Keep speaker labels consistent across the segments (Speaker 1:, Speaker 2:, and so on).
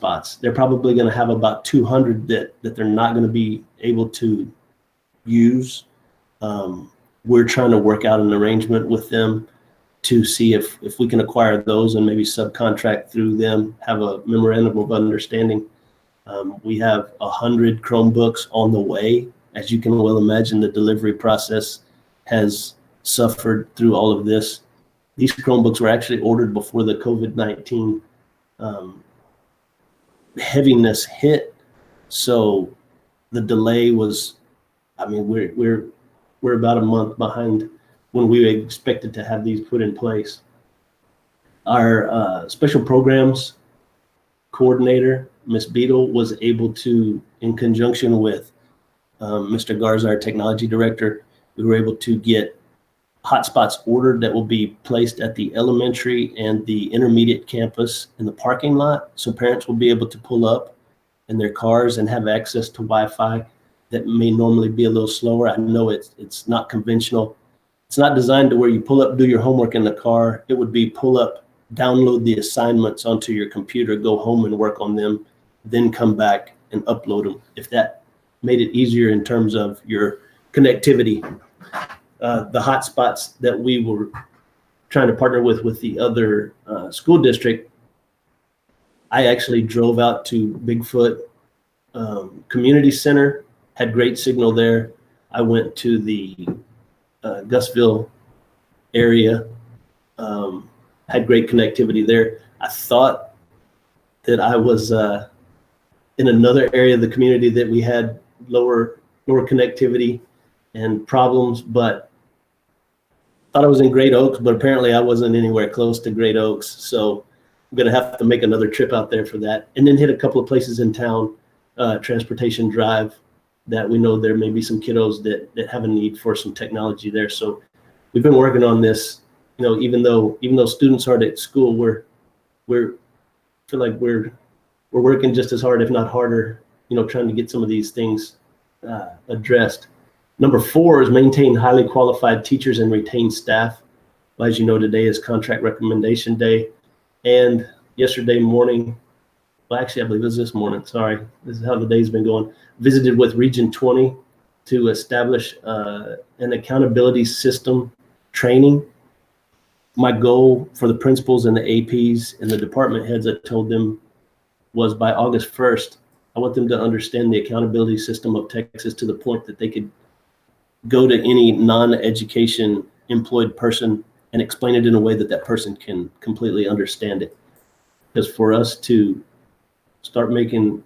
Speaker 1: hotspots. They're probably going to have about 200 that they're not going to be able to use. We're trying to work out an arrangement with them to see if we can acquire those and maybe subcontract through them, have a memorandum of understanding. We have 100 Chromebooks on the way. As you can well imagine, the delivery process has suffered through all of this. These Chromebooks were actually ordered before the COVID-19 heaviness hit. So the delay was, I mean, we're about a month behind when we expected to have these put in place. Our special programs coordinator, Ms. Beadle, was able to, in conjunction with Mr. Garza, our technology director, we were able to get hotspots ordered that will be placed at the elementary and the intermediate campus in the parking lot. So parents will be able to pull up in their cars and have access to Wi-Fi that may normally be a little slower. I know it's not conventional. It's not designed to where you pull up, do your homework in the car. It would be pull up, download the assignments onto your computer, go home and work on them, then come back and upload them. If that made it easier in terms of your connectivity. The hotspots that we were trying to partner with the other school district, I actually drove out to Bigfoot Community Center, had great signal there. I went to the Gusville area, had great connectivity there. I thought that I was in another area of the community that we had lower connectivity and problems, but thought I was in Great Oaks, but apparently I wasn't anywhere close to Great Oaks. So I'm going to have to make another trip out there for that. And then hit a couple of places in town, Transportation Drive, that we know there may be some kiddos that have a need for some technology there. So we've been working on this, you know, even though students aren't at school, we're feel like we're working just as hard, if not harder, you know, trying to get some of these things addressed. Number 4 is maintain highly qualified teachers and retain staff. Well, as you know, today is contract recommendation day. And yesterday morning, well, actually, I believe it was this morning, sorry, this is how the day's been going, visited with Region 20 to establish an accountability system training. My goal for the principals and the APs and the department heads, I told them, was by August 1st, I want them to understand the accountability system of Texas to the point that they could go to any non-education employed person and explain it in a way that that person can completely understand it. Because for us to start making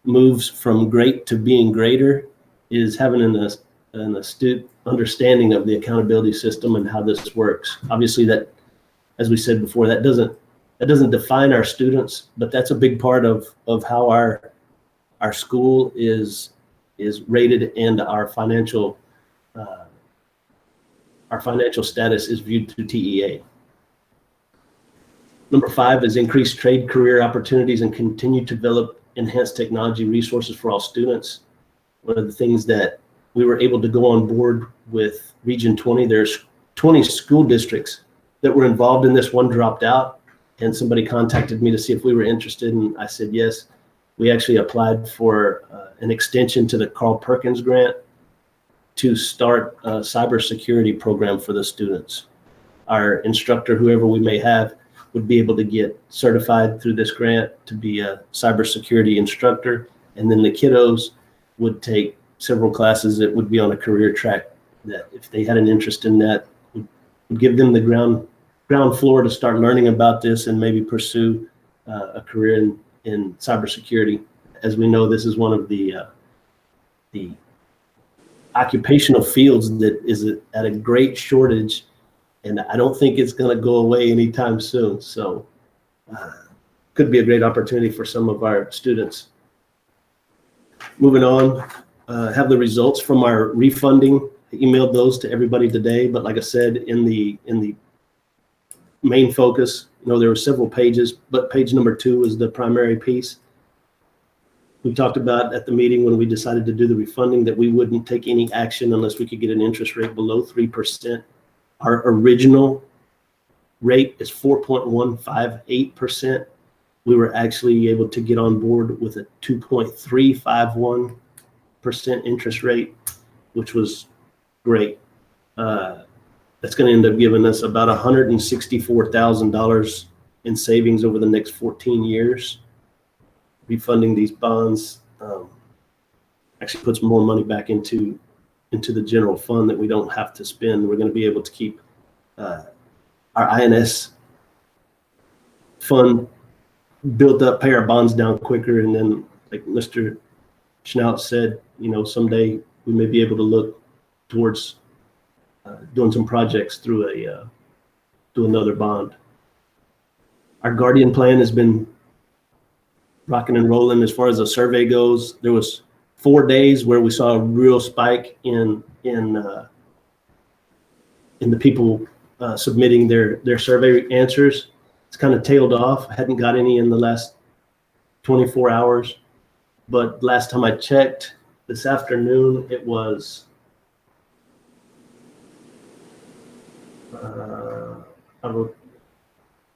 Speaker 1: moves from great to being greater is having an astute understanding of the accountability system and how this works. Obviously, that, as we said before, that doesn't define our students, but that's a big part of how our school is rated, and our financial status is viewed through TEA. Number 5 is increase trade career opportunities and continue to develop enhanced technology resources for all students. One of the things that we were able to go on board with Region 20, there's 20 school districts that were involved in this. One dropped out, and somebody contacted me to see if we were interested, and I said yes. We actually applied for an extension to the Carl Perkins grant to start a cybersecurity program for the students. Our instructor, whoever we may have, would be able to get certified through this grant to be a cybersecurity instructor. And then the kiddos would take several classes that would be on a career track that, if they had an interest in that, would give them the ground floor to start learning about this and maybe pursue a career in cybersecurity. As we know, this is one of the occupational fields that is at a great shortage, and I don't think it's going to go away anytime soon. So could be a great opportunity for some of our students. Moving on, have the results from our refunding. I emailed those to everybody today, but like I said, in the main focus, you know, there were several pages, but page number 2 is the primary piece. We talked about at the meeting when we decided to do the refunding that we wouldn't take any action unless we could get an interest rate below 3%. Our original rate is 4.158%. we were actually able to get on board with a 2.351% interest rate, which was great. That's going to end up giving us about $164,000 in savings over the next 14 years. Refunding these bonds actually puts more money back into the general fund that we don't have to spend. We're going to be able to keep our INS fund built up, pay our bonds down quicker, and then, like Mr. Schnaut said, someday we may be able to look towards doing some projects through another bond. Our Guardian plan has been rocking and rolling as far as the survey goes. There was 4 days where we saw a real spike in the people submitting their survey answers. It's kind of tailed off. I hadn't got any in the last 24 hours, but last time I checked this afternoon, it was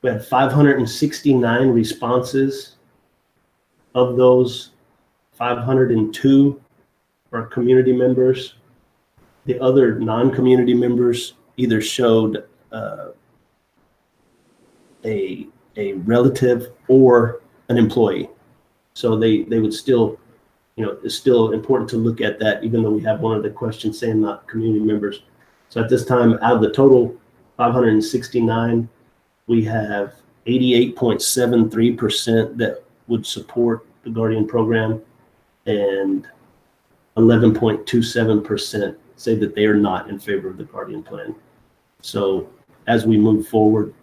Speaker 1: we had 569 responses. Of those, 502 are community members. The other non-community members either showed a relative or an employee. So they would still, it's still important to look at that, even though we have one of the questions saying not community members. So at this time, out of the total 569, we have 88.73% that would support the Guardian program, and 11.27% say that they are not in favor of the Guardian plan. So as we move forward,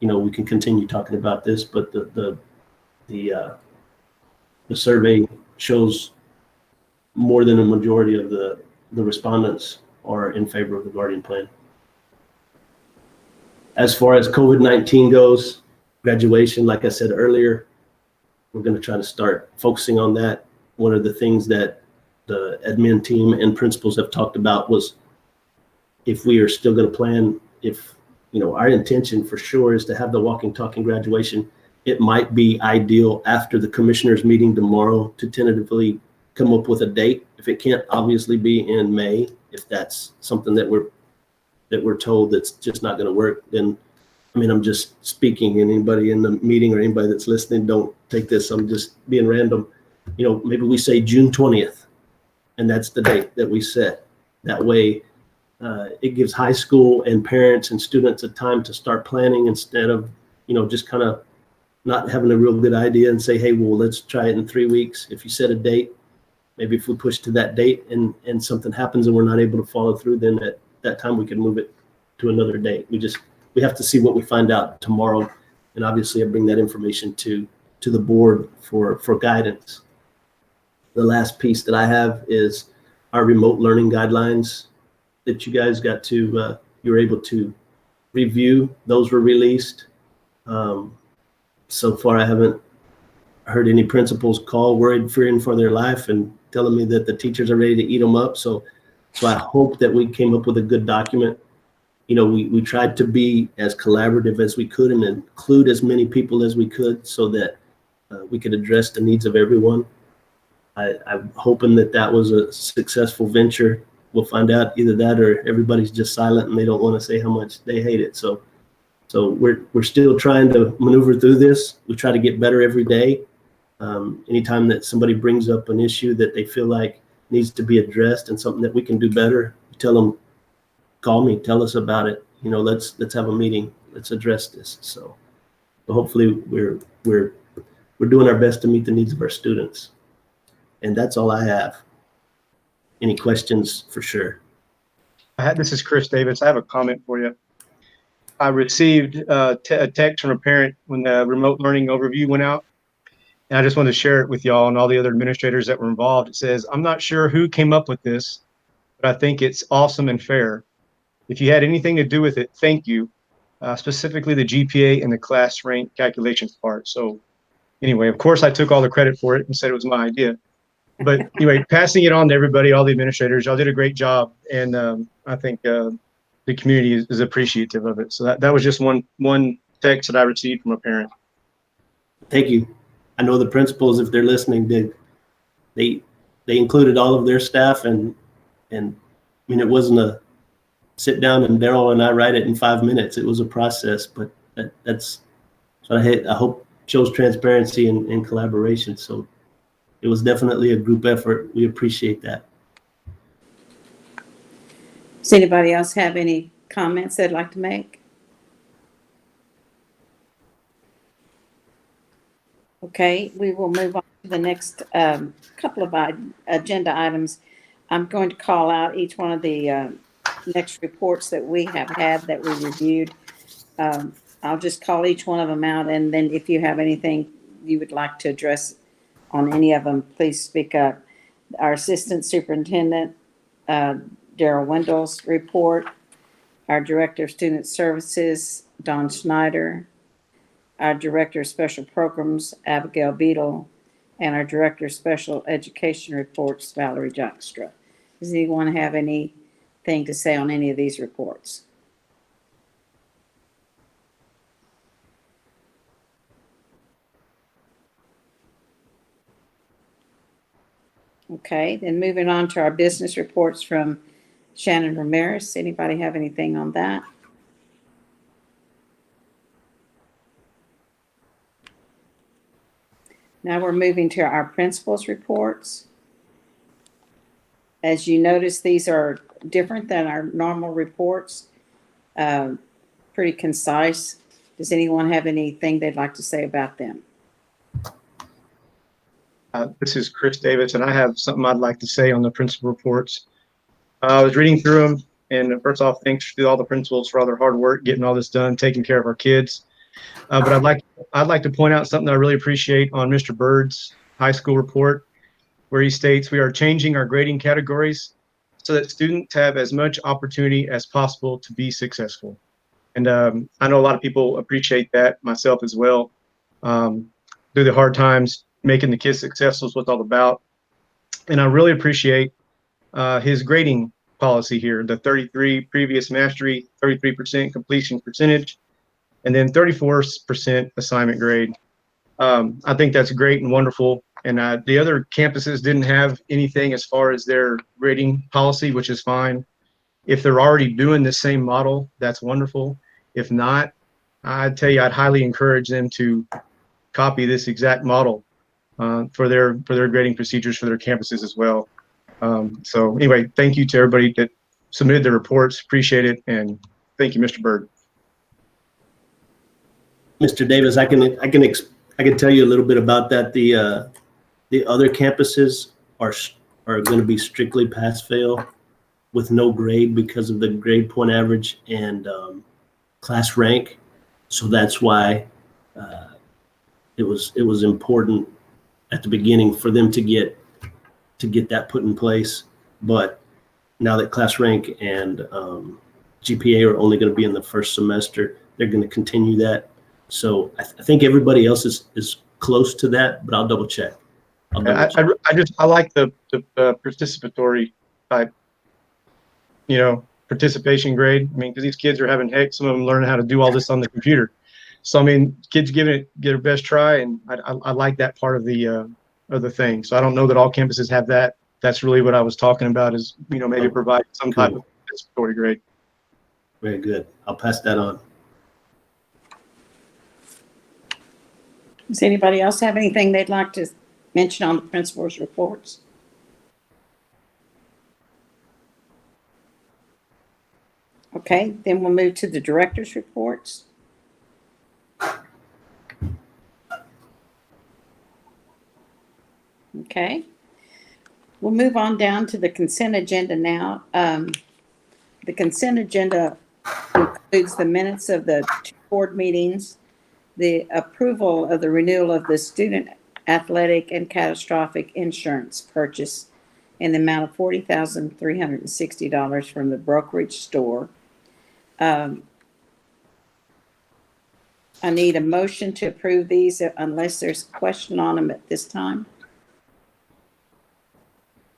Speaker 1: we can continue talking about this, but the survey shows more than a majority of the respondents are in favor of the Guardian plan. As far as COVID-19 goes, graduation, like I said earlier, we're going to try to start focusing on that. One of the things that the admin team and principals have talked about was, if we are still going to plan, our intention for sure is to have the walking, talking graduation. It might be ideal after the commissioners meeting tomorrow to tentatively come up with a date. If it can't obviously be in May, if that's something that we're told that's just not going to work, then, I'm just speaking, and anybody in the meeting or anybody that's listening, don't take this, I'm just being random. Maybe we say June 20th, and that's the date that we set. That way, it gives high school and parents and students a time to start planning, instead of, just kind of not having a real good idea and say, hey, well, let's try it in 3 weeks. If you set a date, maybe if we push to that date and something happens and we're not able to follow through, then at that time we can move it to another date. We have to see what we find out tomorrow, and obviously I bring that information to the board for guidance. The last piece that I have is our remote learning guidelines that you guys got to, you were able to review. Those were released. So far, I haven't heard any principals call worried, fearing for their life, and telling me that the teachers are ready to eat them up. So I hope that we came up with a good document. We tried to be as collaborative as we could and include as many people as we could, so that we could address the needs of everyone. I'm hoping that was a successful venture. We'll find out, either that or everybody's just silent and they don't want to say how much they hate it. So we're still trying to maneuver through this. We try to get better every day. Anytime that somebody brings up an issue that they feel like needs to be addressed and something that we can do better, we tell them, call me, tell us about it. Let's have a meeting. Let's address this. So hopefully we're doing our best to meet the needs of our students. And that's all I have. Any questions? For sure.
Speaker 2: This is Chris Davis. I have a comment for you. I received a text from a parent when the remote learning overview went out, and I just wanted to share it with y'all and all the other administrators that were involved. It says, I'm not sure who came up with this, but I think it's awesome and fair. If you had anything to do with it, thank you. Specifically the GPA and the class rank calculations part. So anyway, of course I took all the credit for it and said it was my idea. But anyway, passing it on to everybody, all the administrators, y'all did a great job. And I think the community is appreciative of it. So that was just one text that I received from a parent.
Speaker 1: Thank you. I know the principals, if they're listening, they included all of their staff, and I mean, it wasn't a sit down and Daryl and I write it in 5 minutes. It was a process, but that's what I hope shows transparency and collaboration. So it was definitely a group effort. We appreciate that.
Speaker 3: Does anybody else have any comments they'd like to make? Okay, we will move on to the next couple of agenda items. I'm going to call out each one of the next reports that we have had that we reviewed. I'll just call each one of them out, and then if you have anything you would like to address on any of them, please speak up. Our Assistant Superintendent, Daryl Wendell's report, our Director of Student Services, Don Schneider, our Director of Special Programs, Abigail Beadle, and our Director of Special Education reports, Valerie Jockstra. Does anyone have anything to say on any of these reports? Okay, then moving on to our business reports from Shannon Ramirez. Anybody have anything on that? Now we're moving to our principals reports. As you notice, these are different than our normal reports. Pretty concise. Does anyone have anything they'd like to say about them?
Speaker 2: This is Chris Davis, and I have something I'd like to say on the principal reports. I was reading through them, and first off, thanks to all the principals for all their hard work getting all this done, taking care of our kids. But I'd like to point out something I really appreciate on Mr. Bird's high school report, where he states we are changing our grading categories so that students have as much opportunity as possible to be successful. And I know a lot of people appreciate that, myself as well. Through the hard times, making the kids successful is what it's all about. And I really appreciate his grading policy here, the 33 previous mastery, 33% completion percentage, and then 34% assignment grade. I think that's great and wonderful. And the other campuses didn't have anything as far as their grading policy, which is fine. If they're already doing the same model, that's wonderful. If not, I'd tell you, I'd highly encourage them to copy this exact model for their grading procedures for their campuses as well. So anyway, thank you to everybody that submitted their reports. Appreciate it. And thank you, Mr. Bird.
Speaker 1: Mr. Davis, I can tell you a little bit about that. The other campuses are going to be strictly pass fail with no grade because of the grade point average and class rank. So that's why it was important at the beginning for them to get that put in place. But now that class rank and GPA are only going to be in the first semester, they're going to continue that. So I think everybody else is close to that, but I'll double check. I
Speaker 2: like the participatory type, participation grade. I mean, because these kids are having heck, some of them learning how to do all this on the computer. So I mean, kids get their best try, and I like that part of the thing. So I don't know that all campuses have that. That's really what I was talking about, is maybe provide some type of participatory grade.
Speaker 1: Very good. I'll pass that on.
Speaker 3: Does anybody else have anything they'd like to mention on the principal's reports? Okay, then we'll move to the director's reports. Okay, we'll move on down to the consent agenda now. The consent agenda includes the minutes of the 2 board meetings, the approval of the renewal of the student athletic and catastrophic insurance purchase in the amount of $40,360 from the brokerage store. I need a motion to approve these unless there's a question on them at this time.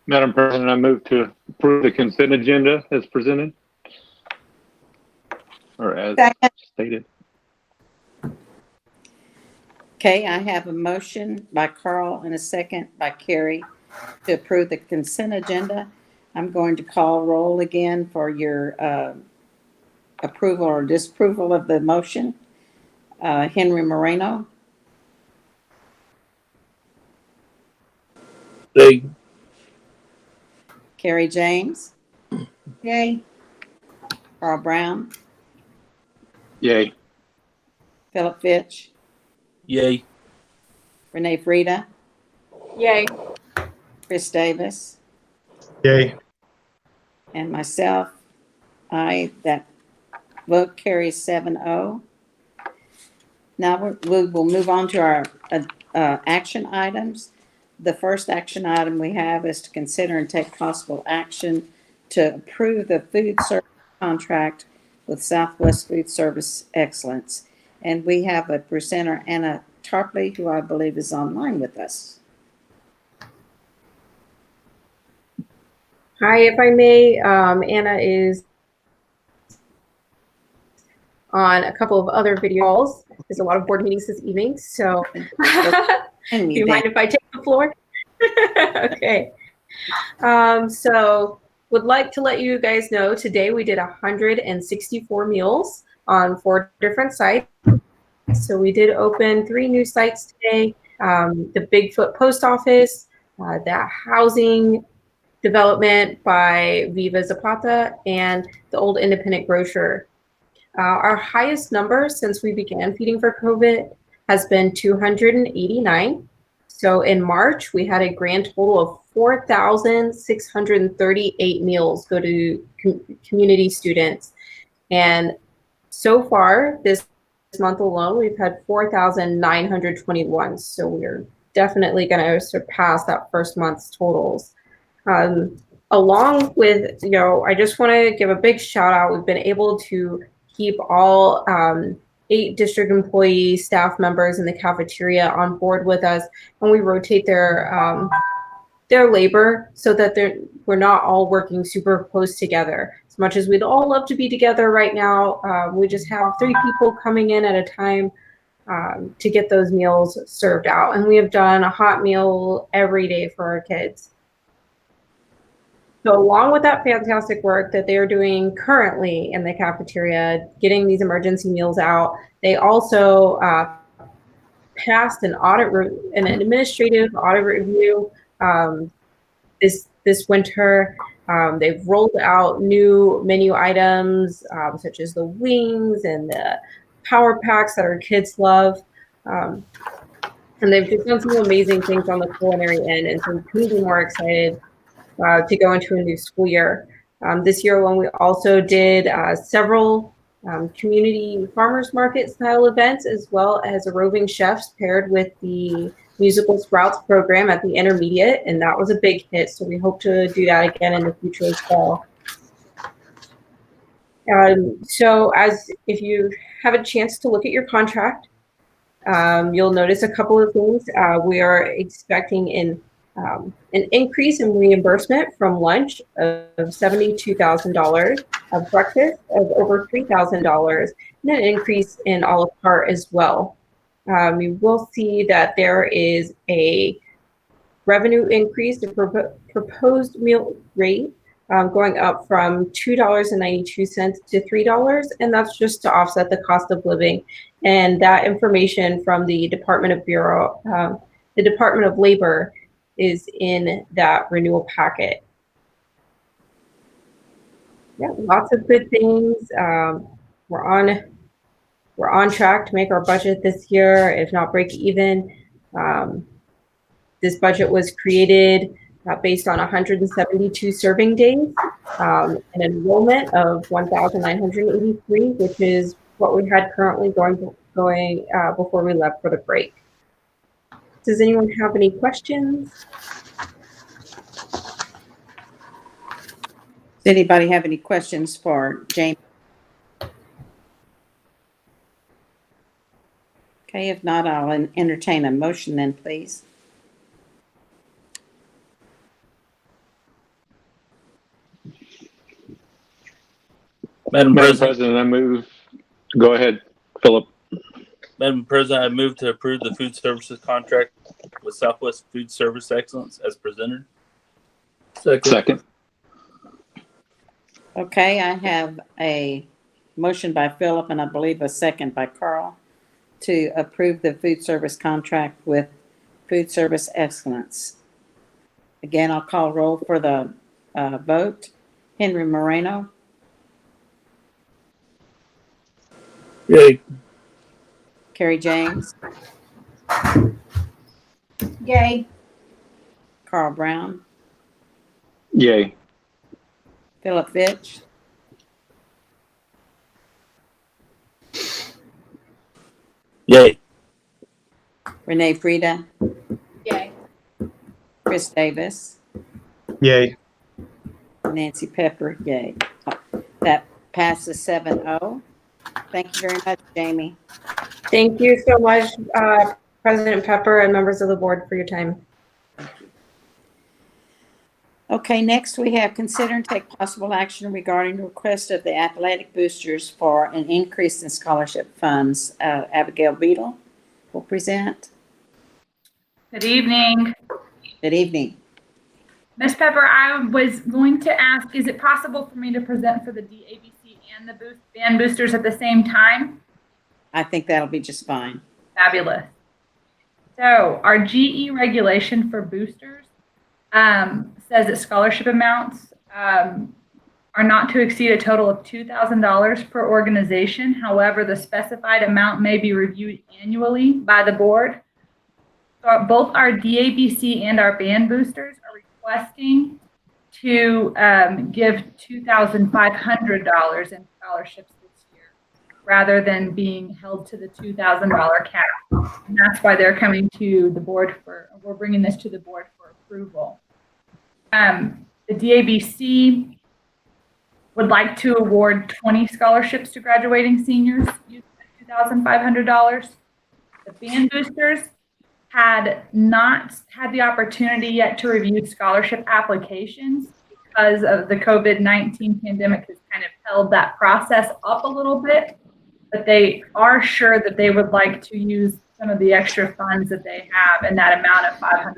Speaker 4: Madam President, I move to approve the consent agenda as presented or as stated.
Speaker 3: Okay, I have a motion by Carl and a second by Carrie to approve the consent agenda. I'm going to call roll again for your approval or disapproval of the motion. Henry Moreno,
Speaker 5: Yay.
Speaker 3: Carrie James,
Speaker 6: Yay.
Speaker 3: Carl Brown,
Speaker 4: Yay.
Speaker 3: Philip Fitch,
Speaker 5: Yay.
Speaker 3: Renee Frida,
Speaker 6: Yay.
Speaker 3: Chris Davis,
Speaker 2: Yay.
Speaker 3: and myself. That vote carries 7-0. Now we will move on to our action items. The first action item we have is to consider and take possible action to approve the food service contract with Southwest Food Service Excellence. And we have a presenter, Anna Tarpley, who I believe is online with us.
Speaker 6: Hi, if I may, Anna is on a couple of other video calls. There's a lot of board meetings this evening, so do you mind if I take the floor? Okay. So would like to let you guys know today we did 164 meals on 4 different sites. So we did open 3 new sites today. The Bigfoot Post Office, that housing development by Viva Zapata, and the Old Independent Grocer. Our highest number since we began feeding for COVID has been 289. So in March, we had a grand total of 4,638 meals go to community students. And so far, this month alone, we've had 4,921. So we're definitely going to surpass that first month's totals. Along with, I just want to give a big shout out. We've been able to keep all 8 district employee staff members in the cafeteria on board with us, and we rotate their labor so that we're not all working super close together. As much as we'd all love to be together right now, we just have 3 people coming in at a time to get those meals served out. And we have done a hot meal every day for our kids. So along with that fantastic work that they are doing currently in the cafeteria, getting these emergency meals out, they also passed an administrative audit review this winter. They've rolled out new menu items such as the wings and the power packs that our kids love. And they've just done some amazing things on the culinary end, and so we couldn't be more excited to go into a new school year. This year alone, we also did several community farmers market style events, as well as a roving chefs paired with the Musical Sprouts program at the intermediate, and that was a big hit. So we hope to do that again in the future as well. So if you have a chance to look at your contract, you'll notice a couple of things. We are expecting an increase in reimbursement from lunch of $72,000, of breakfast of over $3,000, and an increase in a la carte as well. You will see that there is a revenue increase, the proposed meal rate going up from $2.92 to $3, and that's just to offset the cost of living. And that information from the Department of Labor is in that renewal packet. Yeah, lots of good things. We're on track to make our budget this year, if not break even. This budget was created based on 172 serving days, an enrollment of 1,983, which is what we had currently going before we left for the break. Does anyone have any questions?
Speaker 3: Does anybody have any questions for Jamie? Okay, if not, I'll entertain a motion then, please.
Speaker 5: Madam
Speaker 4: Madam
Speaker 5: President,
Speaker 4: President, I move. Go ahead, Philip.
Speaker 5: Madam President, I move to approve the food services contract with Southwest Food Service Excellence as presented.
Speaker 4: Second.
Speaker 3: Okay, I have a motion by Philip and I believe a second by Carl to approve the food service contract with Food Service Excellence. Again, I'll call roll for the vote. Henry Moreno,
Speaker 5: Yay.
Speaker 3: Carrie James,
Speaker 7: Yay.
Speaker 3: Carl Brown,
Speaker 4: Yay.
Speaker 3: Philip Fitch,
Speaker 5: Yay.
Speaker 3: Renee Frida,
Speaker 7: Yay.
Speaker 3: Chris Davis,
Speaker 2: Yay.
Speaker 3: Nancy Pepper, yay. That passes 7-0. Thank you very much, Jamie.
Speaker 6: Thank you so much, President Pepper and members of the board for your time.
Speaker 3: Okay, next we have consider and take possible action regarding the request of the athletic boosters for an increase in scholarship funds. Abigail Beadle will present.
Speaker 8: Good evening.
Speaker 3: Good evening.
Speaker 8: Ms. Pepper, I was going to ask, is it possible for me to present for the DABC and the band boosters at the same time?
Speaker 3: I think that'll be just fine.
Speaker 8: Fabulous. So our GE regulation for boosters says that scholarship amounts are not to exceed a total of $2,000 per organization. However, the specified amount may be reviewed annually by the board. So both our DABC and our band boosters are requesting to give $2,500 in scholarships this year, rather than being held to the $2,000 cap. And that's why they're coming to the board we're bringing this to the board for approval. The DABC would like to award 20 scholarships to graduating seniors using $2,500. The band boosters had not had the opportunity yet to review scholarship applications because of the COVID-19 pandemic has kind of held that process up a little bit, but they are sure that they would like to use some of the extra funds that they have and that amount of $500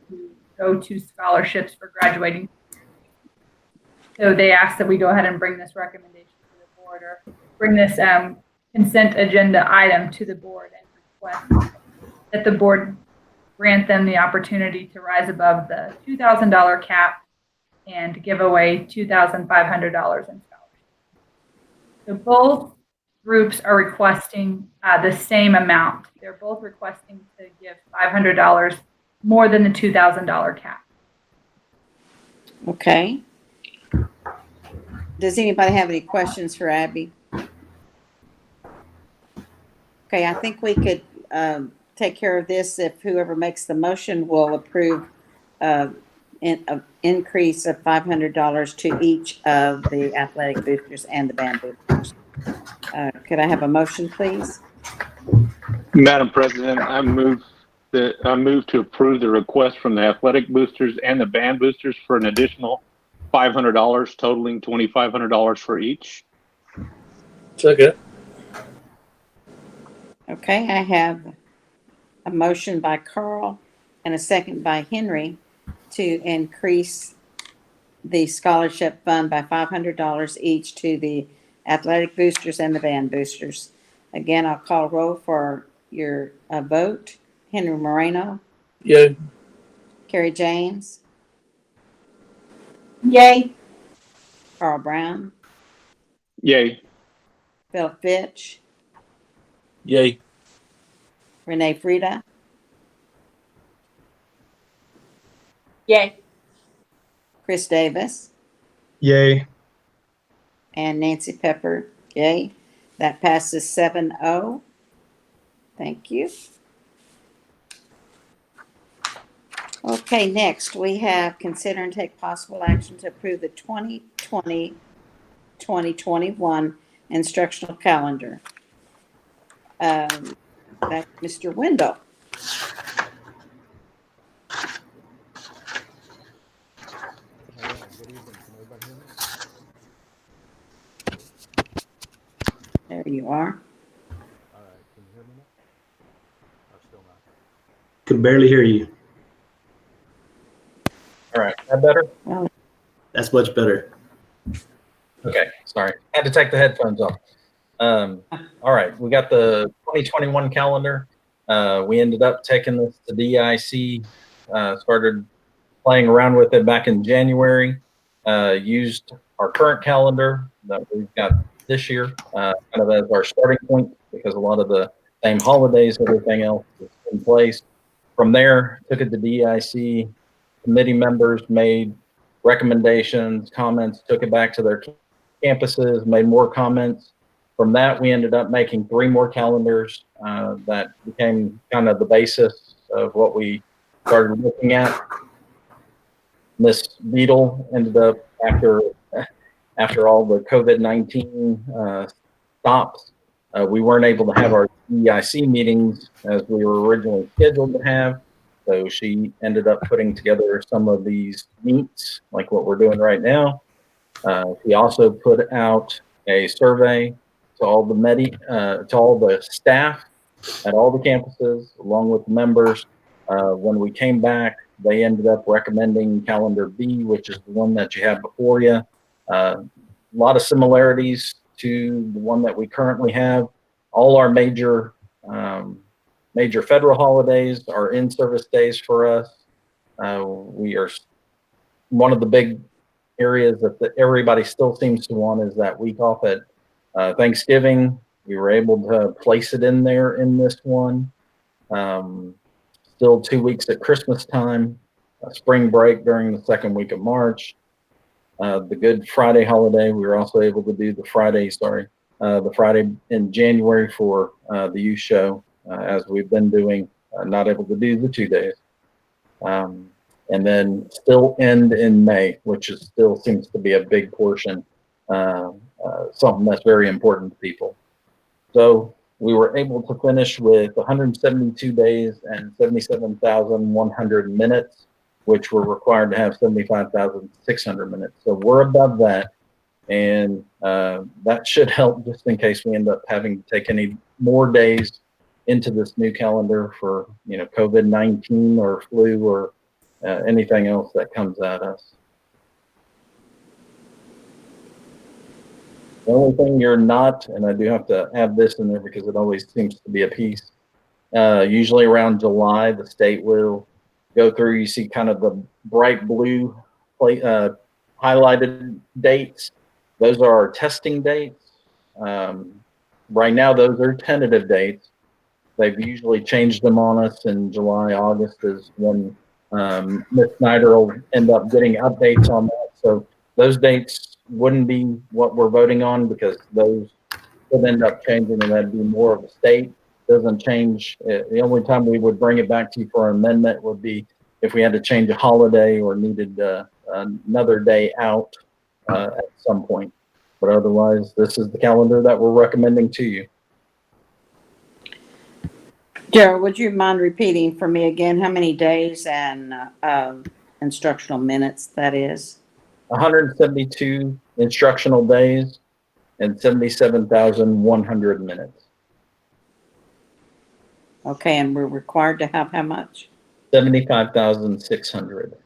Speaker 8: to go to scholarships for graduating. So they asked that we go ahead and bring this recommendation to the board, or bring this consent agenda item to the board and request that the board grant them the opportunity to rise above the $2,000 cap and give away $2,500 in scholarships. So both groups are requesting the same amount. They're both requesting to give $500 more than the $2,000 cap.
Speaker 3: Okay. Does anybody have any questions for Abby? Okay, I think we could take care of this if whoever makes the motion will approve an increase of $500 to each of the athletic boosters and the band boosters. Could I have a motion, please?
Speaker 4: Madam President, I move to approve the request from the athletic boosters and the band boosters for an additional $500, totaling $2,500 for each.
Speaker 5: Second.
Speaker 3: Okay, I have a motion by Carl and a second by Henry to increase the scholarship fund by $500 each to the athletic boosters and the band boosters. Again, I'll call roll for your vote. Henry Moreno,
Speaker 5: Yay.
Speaker 3: Carrie James,
Speaker 7: Yay.
Speaker 3: Carl Brown,
Speaker 4: Yay.
Speaker 3: Philip Fitch,
Speaker 5: Yay.
Speaker 3: Renee Frida,
Speaker 7: Yay.
Speaker 3: Chris Davis,
Speaker 2: Yay.
Speaker 3: and Nancy Pepper, yay. That passes 7-0. Thank you. Okay, next we have consider and take possible action to approve the 2020-2021 instructional calendar. That's Mr. Wendell. There you are.
Speaker 9: All right. Can
Speaker 1: Can barely hear you.
Speaker 9: All right, that better?
Speaker 1: That's much better.
Speaker 9: Okay, sorry. Had to take the headphones off. All right, we got the 2021 calendar. We ended up taking this to DIC, started playing around with it back in January, used our current calendar that we've got this year kind of as our starting point because a lot of the same holidays, everything else is in place. From there, took it to DIC, committee members made recommendations, comments, took it back to their campuses, made more comments. From that, we ended up making 3 more calendars that became kind of the basis of what we started looking at. Miss Beadle ended up after all the COVID-19 stops, we weren't able to have our DIC meetings as we were originally scheduled to have. So she ended up putting together some of these meets, like what we're doing right now. She also put out a survey to all the staff at all the campuses, along with the members. When we came back, they ended up recommending calendar B, which is the one that you have before you. A lot of similarities to the one that we currently have. All our major federal holidays are in-service days for us. We are one of the big areas that everybody still seems to want is that week off at Thanksgiving. We were able to place it in there in this one. Still 2 weeks at Christmas time, spring break during the second week of March. The Good Friday holiday, we were also able to do the Friday in January for the youth show, as we've been doing, not able to do the 2 days. And then still end in May, which is still seems to be a big portion, something that's very important to people. So we were able to finish with 172 days and 77,100 minutes, which were required to have 75,600 minutes. So we're above that. And that should help just in case we end up having to take any more days into this new calendar for, COVID-19 or flu or anything else that comes at us. The only thing you're not, and I do have to add this in there because it always seems to be a piece, usually around July, the state will go through, you see kind of the bright blue highlighted dates. Those are our testing dates. Right now, those are tentative dates. They've usually changed them on us in July, August is when Ms. Snyder will end up getting updates on that. So those dates wouldn't be what we're voting on because those could end up changing and that'd be more of a state. Doesn't change. The only time we would bring it back to you for an amendment would be if we had to change a holiday or needed another day out at some point. But otherwise, this is the calendar that we're recommending to you.
Speaker 3: Gerald, would you mind repeating for me again how many days and instructional minutes that is?
Speaker 9: 172 instructional days and 77,100 minutes.
Speaker 3: Okay, and we're required to have how much?
Speaker 9: 75,600.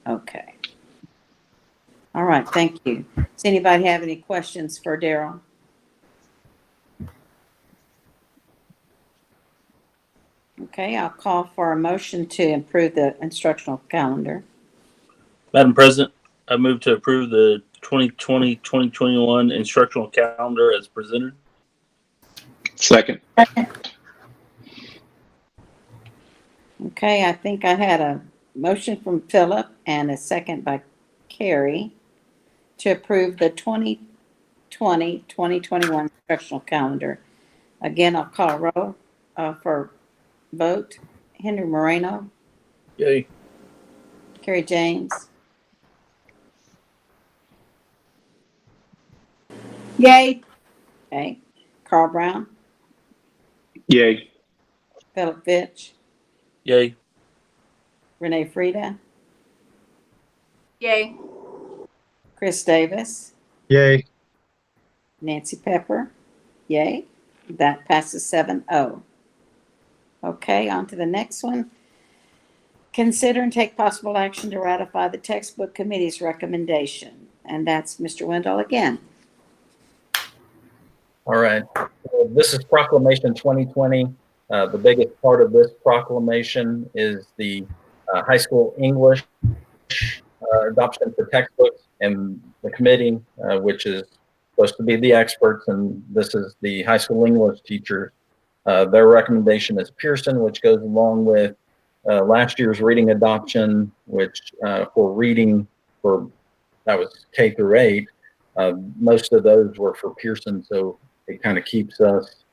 Speaker 3: Okay. All right, thank you. Does anybody have any questions for Daryl? Okay, I'll call for a motion to improve the instructional calendar.
Speaker 5: Madam President, I move to approve the 2020-2021 instructional calendar as presented.
Speaker 4: Second.
Speaker 3: Okay, I think I had a motion from Philip and a second by Carrie to approve the 2020-2021 instructional calendar. Again, I'll call a roll for vote. Henry Moreno,
Speaker 5: Yay.
Speaker 3: Carrie James,
Speaker 7: Yay.
Speaker 3: okay, Carl Brown,
Speaker 4: Yay.
Speaker 3: Philip Fitch,
Speaker 5: Yay.
Speaker 3: Renee Frida,
Speaker 7: Yay.
Speaker 3: Chris Davis,
Speaker 2: Yay.
Speaker 3: Nancy Pepper, yay. That passes 7-0. Okay. Okay, on to the next one. Consider and take possible action to ratify the textbook committee's recommendation. And that's Mr. Wendell again.
Speaker 9: All right. So this is Proclamation 2020. The biggest part of this proclamation is the high school English adoption for textbooks, and the committee, which is supposed to be the experts, and this is the high school English teachers. Their recommendation is Pearson, which goes along with last year's reading adoption, which for reading that was K through 8. Most of those were for Pearson, so it kind of keeps us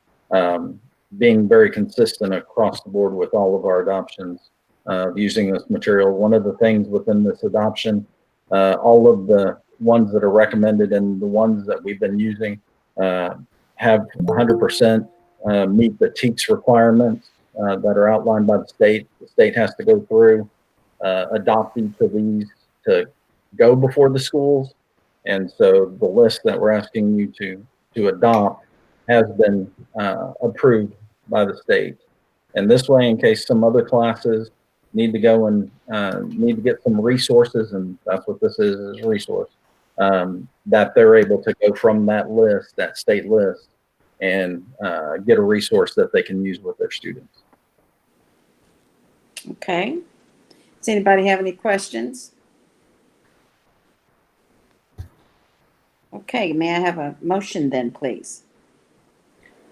Speaker 9: being very consistent across the board with all of our adoptions using this material. One of the things within this adoption, all of the ones that are recommended and the ones that we've been using have 100% meet the TEKS requirements that are outlined by the state. The state has to go through, adopt each of these to go before the schools. And so the list that we're asking you to adopt has been approved by the state. And this way, in case some other classes need to go and need to get some resources, and that's what this is a resource, that they're able to go from that list, that state list, and get a resource that they can use with their students.
Speaker 3: Okay. Does anybody have any questions? Okay, may I have a motion then, please?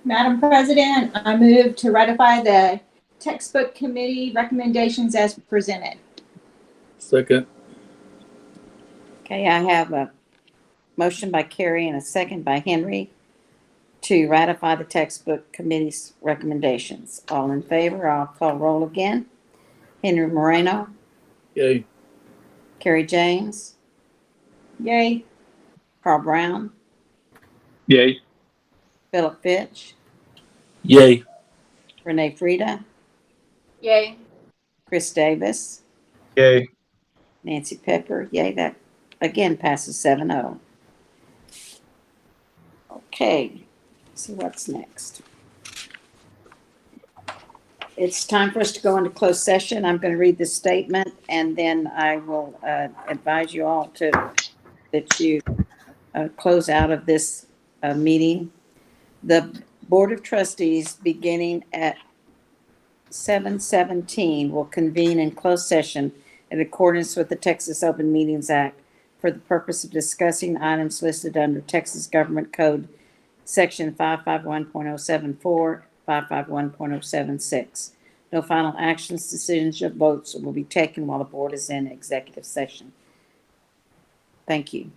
Speaker 7: Madam President, I move to ratify the textbook committee recommendations as presented.
Speaker 5: Second.
Speaker 3: Okay, I have a motion by Carrie and a second by Henry to ratify the textbook committee's recommendations. All in favor, I'll call roll again. Henry Moreno,
Speaker 5: Yay.
Speaker 3: Carrie James,
Speaker 7: Yay.
Speaker 3: Carl Brown,
Speaker 4: Yay.
Speaker 3: Philip Fitch,
Speaker 5: Yay.
Speaker 3: Renee Frida,
Speaker 7: Yay.
Speaker 3: Chris Davis,
Speaker 2: Yay.
Speaker 3: Nancy Pepper. Yay, that again passes 7-0. Okay, let's see what's next. It's time for us to go into closed session. I'm going to read the statement and then I will advise you all that you close out of this meeting. The Board of Trustees, beginning at 7:17, will convene in closed session in accordance with the Texas Open Meetings Act for the purpose of discussing items listed under Texas Government Code Section 551.074, 551.076. No final actions, decisions, or votes will be taken while the board is in executive session. Thank you.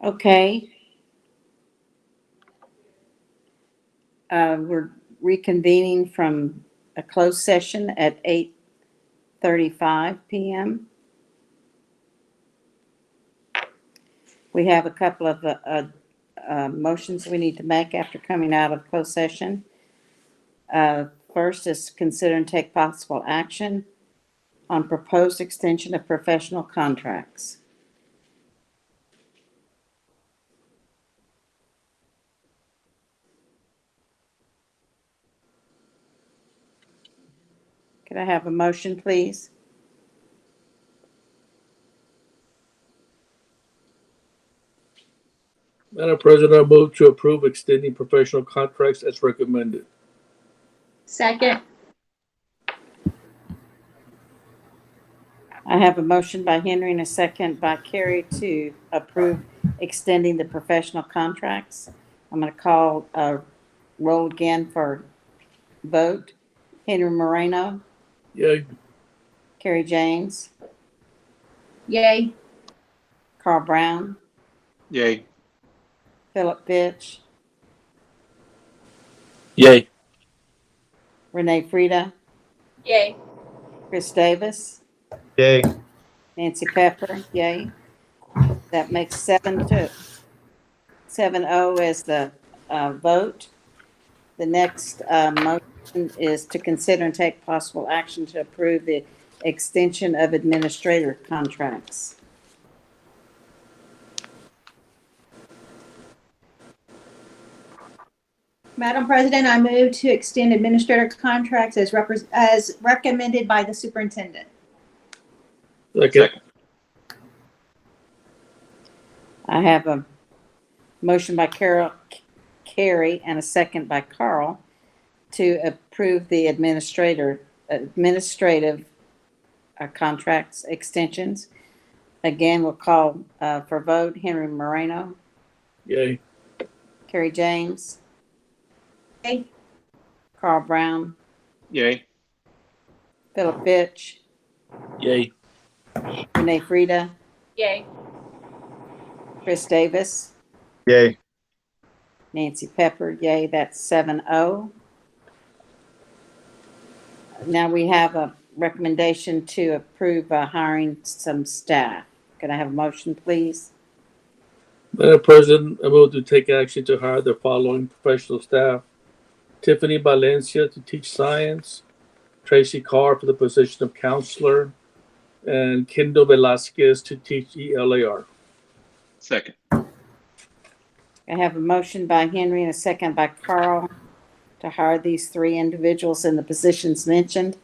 Speaker 3: Okay. We're reconvening from a closed session at 8:35 PM. We have a couple of motions we need to make after coming out of closed session. First is consider and take possible action on proposed extension of professional contracts. Could I have a motion, please?
Speaker 5: Madam President, I move to approve extending professional contracts as recommended.
Speaker 7: Second.
Speaker 3: I have a motion by Henry and a second by Carrie to approve extending the professional contracts. I'm going to call roll again for vote. Henry Moreno,
Speaker 5: Yay.
Speaker 3: Carrie James,
Speaker 7: Yay.
Speaker 3: Carl Brown,
Speaker 4: Yay.
Speaker 3: Philip Fitch,
Speaker 5: Yay.
Speaker 3: Renee Frida,
Speaker 6: Yay.
Speaker 3: Chris Davis,
Speaker 2: Yay.
Speaker 3: Nancy Pepper, yay. That makes 7-0 as the vote. The next motion is to consider and take possible action to approve the extension of administrator contracts.
Speaker 7: Madam President, I move to extend administrator contracts as recommended by the superintendent.
Speaker 5: Second.
Speaker 3: I have a motion by Carrie and a second by Carl to approve the administrative contracts extensions. Again, we'll call for vote. Henry Moreno,
Speaker 5: Yay.
Speaker 3: Carrie James,
Speaker 7: Yay.
Speaker 3: Carl Brown,
Speaker 4: Yay.
Speaker 3: Philip Fitch,
Speaker 5: Yay.
Speaker 3: Renee Frida,
Speaker 6: Yay.
Speaker 3: Chris Davis,
Speaker 2: Yay.
Speaker 3: Nancy Pepper, yay. That's 7-0. Now we have a recommendation to approve hiring some staff. Could I have a motion, please?
Speaker 5: Madam President, I move to take action to hire the following professional staff: Tiffany Valencia to teach science, Tracy Carr for the position of counselor, and Kendall Velasquez to teach ELAR.
Speaker 4: Second.
Speaker 3: I have a motion by Henry and a second by Carl to hire these three individuals in the positions mentioned.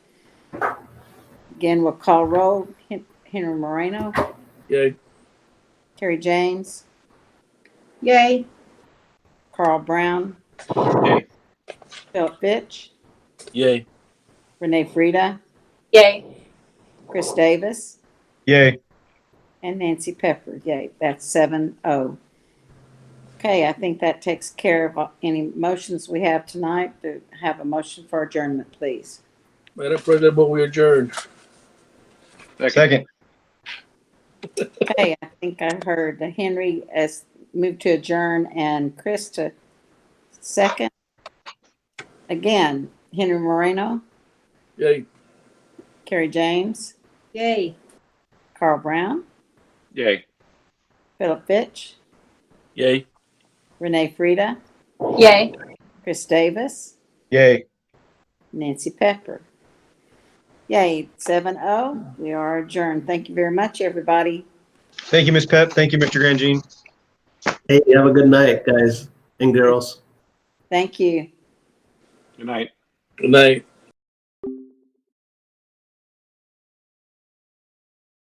Speaker 3: Again, we'll call roll. Henry Moreno,
Speaker 5: Yay.
Speaker 3: Carrie James,
Speaker 7: Yay.
Speaker 3: Carl Brown,
Speaker 4: Yay.
Speaker 3: Philip Fitch,
Speaker 5: Yay.
Speaker 3: Renee Frida,
Speaker 6: Yay.
Speaker 3: Chris Davis,
Speaker 2: Yay.
Speaker 3: and Nancy Pepper. Yay. That's 7-0. Okay, I think that takes care of any motions we have tonight. To have a motion for adjournment, please.
Speaker 5: Madam President, will we adjourn?
Speaker 2: Second.
Speaker 3: Okay, I think I heard Henry as moved to adjourn and Chris to second. Again, Henry Moreno,
Speaker 5: Yay.
Speaker 3: Carrie James,
Speaker 7: Yay.
Speaker 3: Carl Brown,
Speaker 4: Yay.
Speaker 3: Philip Fitch,
Speaker 5: Yay.
Speaker 3: Renee Frida,
Speaker 6: Yay.
Speaker 3: Chris Davis,
Speaker 2: Yay.
Speaker 3: Nancy Pepper. Yay, 7-0. We are adjourned. Thank you very much, everybody.
Speaker 2: Thank you, Ms. Pep. Thank you, Mr. Grandjean.
Speaker 1: Hey, have a good night, guys and girls.
Speaker 3: Thank you.
Speaker 4: Good night.
Speaker 5: Good night.